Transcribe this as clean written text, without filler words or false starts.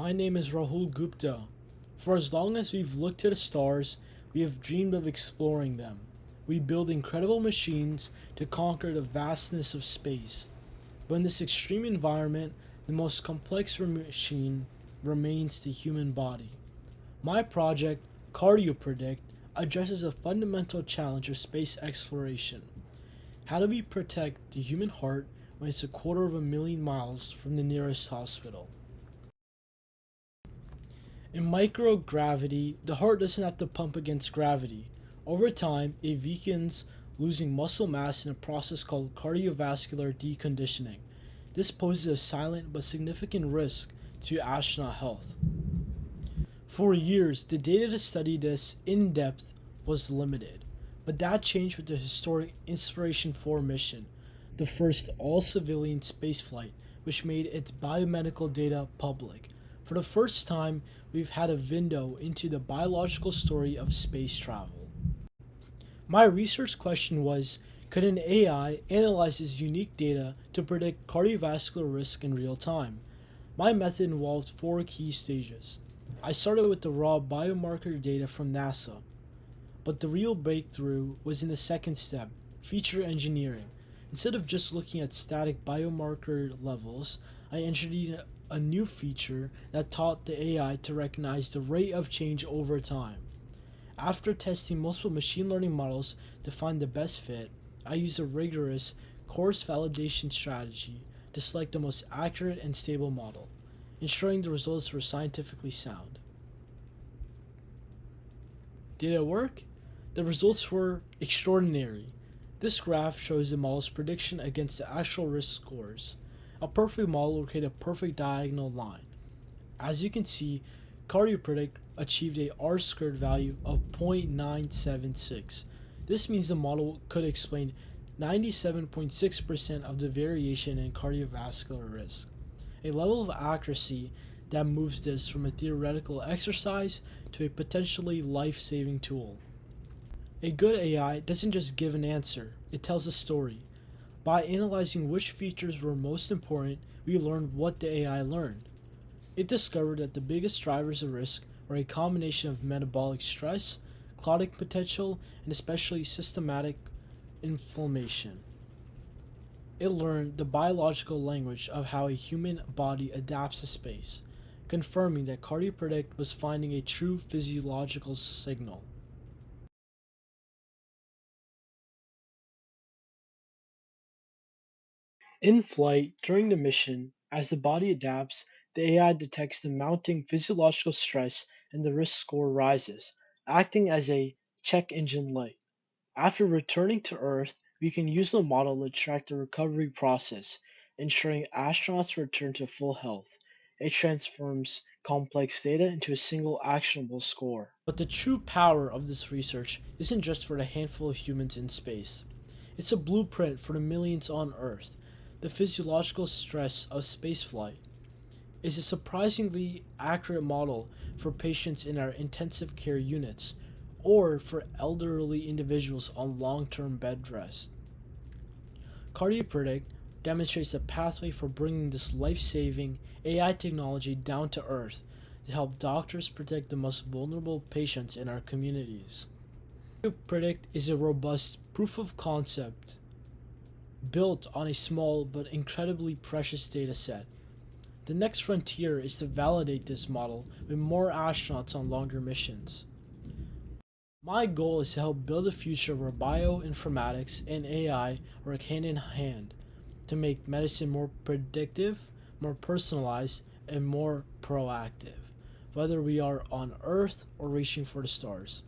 My name is Rahul Gupta. For as long as we've looked to the stars, we have dreamed of exploring them. We build incredible machines to conquer the vastness of space. But in this extreme environment, the most complex machine remains the human body. My project, CardioPredict, addresses a fundamental challenge of space exploration. How do we protect the human heart when it's 250,000 miles from the nearest hospital? In microgravity, the heart doesn't have to pump against gravity. Over time, it weakens, losing muscle mass in a process called cardiovascular deconditioning. This poses a silent but significant risk to astronaut health. For years, the data to study this in depth was limited, but that changed with the historic Inspiration 4 mission, the first all-civilian spaceflight, which made its biomedical data public. For the first time, we've had a window into the biological story of space travel. My research question was, could an AI analyze this unique data to predict cardiovascular risk in real time? My method involved 4 key stages. I started with the raw biomarker data from NASA, but the real breakthrough was in the second step, feature engineering. Instead of just looking at static biomarker levels, I engineered a new feature that taught the AI to recognize the rate of change over time. After testing multiple machine learning models to find the best fit, I used a rigorous coarse validation strategy to select the most accurate and stable model, ensuring the results were scientifically sound. Did it work? The results were extraordinary. This graph shows the model's prediction against the actual risk scores. A perfect model will create a perfect diagonal line. As you can see, CardioPredict achieved a R-squared value of 0.976. This means the model could explain 97.6% of the variation in cardiovascular risk, a level of accuracy that moves this from a theoretical exercise to a potentially life-saving tool. A good AI doesn't just give an answer, it tells a story. By analyzing which features were most important, we learned what the AI learned. It discovered that the biggest drivers of risk were a combination of metabolic stress, clotting potential, and especially systematic inflammation. It learned the biological language of how a human body adapts to space, confirming that CardioPredict was finding a true physiological signal. In flight, during the mission, as the body adapts, the AI detects the mounting physiological stress and the risk score rises, acting as a check engine light. After returning to Earth, we can use the model to track the recovery process, ensuring astronauts return to full health. It transforms complex data into a single actionable score. But the true power of this research isn't just for the handful of humans in space. It's a blueprint for the millions on Earth. The physiological stress of spaceflight is a surprisingly accurate model for patients in our intensive care units or for elderly individuals on long-term bed rest. CardioPredict demonstrates a pathway for bringing this life-saving AI technology down to earth to help doctors protect the most vulnerable patients in our communities. CardioPredict is a robust proof of concept built on a small but incredibly precious data set. The next frontier is to validate this model with more astronauts on longer missions. My goal is to help build a future where bioinformatics and AI work hand in hand to make medicine more predictive, more personalized, and more proactive, whether we are on Earth or reaching for the stars.